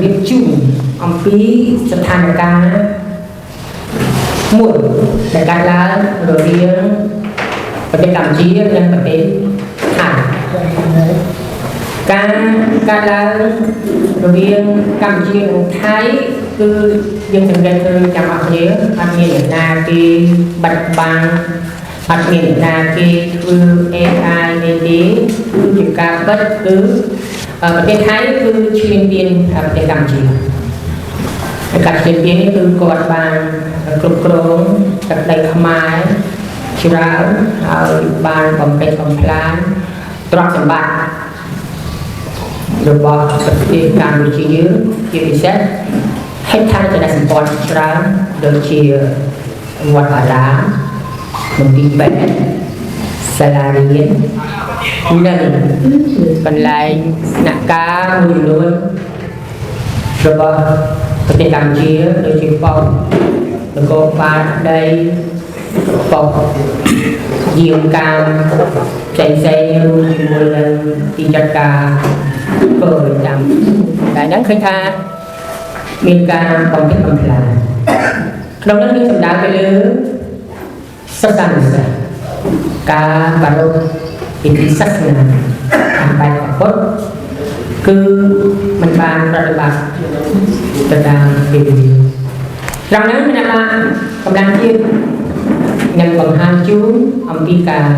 រៀបជូនអំពីស្ថានភាពមួយដែលកើតឡើងរវាងប្រទេសកម្ពុជានិងប្រទេសថៃការកើតឡើងរវាងកម្ពុជានិងថៃគឺយើងសង្កេតឃើញចាំអត់គ្នាអត់មានអ្នកណាគេបាត់បង់អត់មានអ្នកណាគេធ្វើ AI ទេគឺជាការពិតគឺប្រទេសថៃគឺឈ្លានពានប្រទេសកម្ពុជាការឈ្លានពាននេះគឺគាត់បានគ្រប់គ្រងទឹកដីខ្មែរច្រើនហើយបានបំពេញបំផ្លាញទ្រព្យសម្បត្តិរបស់ប្រទេសកម្ពុជាយើងជាពិសេសហេដ្ឋារចនាសម្ព័ន្ធច្រើនដូចជាវត្តអារាមមន្ទីរពេទ្យសាលារៀននិងកន្លែងស្នាក់ការមួយចំនួនរបស់ប្រទេសកម្ពុជាដូចជាប៉ុស្តិ៍នគរបាលដីប៉ុស្តិ៍យាមកាមផ្សេងៗរួមជាមួយនឹងទីចាត់ការធ្វើតាមតែហ្នឹងឃើញថាមានការបំពេញបំផ្លាញក្នុងនោះយើងសំដៅទៅលើសិក្សានិស្សិតការបារម្ភពីទីសាសនាតាមបែបពុទ្ធគឺមិនបានប្រតិបត្តិទៅតាមវិធីត្រង់ហ្នឹងមានថាកម្លាំងជាតិនឹងបង្ហាញជូនអំពីការ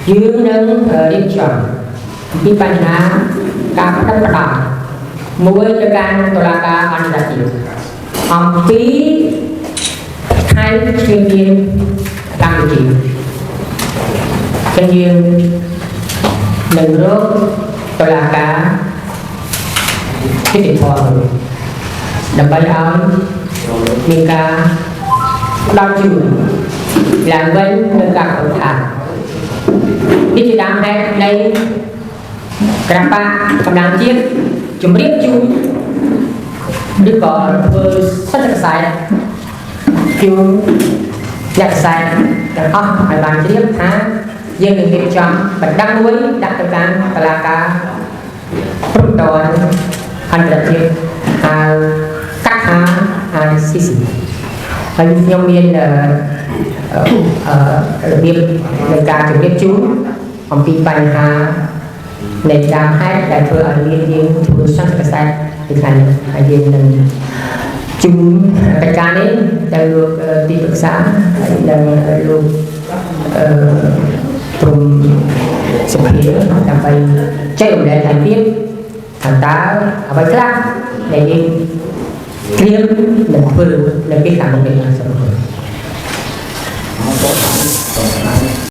យើងនឹងរៀបចំអំពីបញ្ហាការផ្ដិតផ្ដាល់មួយទៅកាន់តុលាការអន្តរជាតិអំពីខេត្តឈៀងមាសកម្ពុជាចឹងយើងនឹងរកតុលាការយុតិធម៌ដើម្បីឲ្យមានការផ្ដល់ជូនឡើងវិញនៅការអនុឋាននេះជាដើមហេតុនៃគណៈបកកម្លាំងជាតិជំរាបជូនឬក៏ធ្វើសិទ្ធិខ្សែជូនអ្នកខ្សែទាំងអស់ឲ្យបានជ្រាបថាយើងនឹងរៀបចំបណ្ដឹងមួយដាក់ទៅកាន់តុលាការព្រំដែនអន្តរជាតិហៅកាត់ថា ICC ហើយខ្ញុំមានរបៀបនៃការជំរាបជូនអំពីបញ្ហានៃដើមហេតុដែលធ្វើឲ្យយើងធ្វើសន្តិកិច្ចពីខាងនេះហើយយើងនឹងជូនកិច្ចការនេះទៅលោកទីប្រឹក្សាហើយនឹងលោកព្រំសភាដើម្បីចែករំលែកឲ្យទៀតថាតើអ្វីខ្លះដែលយើងត្រៀមនឹងធ្វើនៅពេលខាងមុខនេះសូមអរគុណ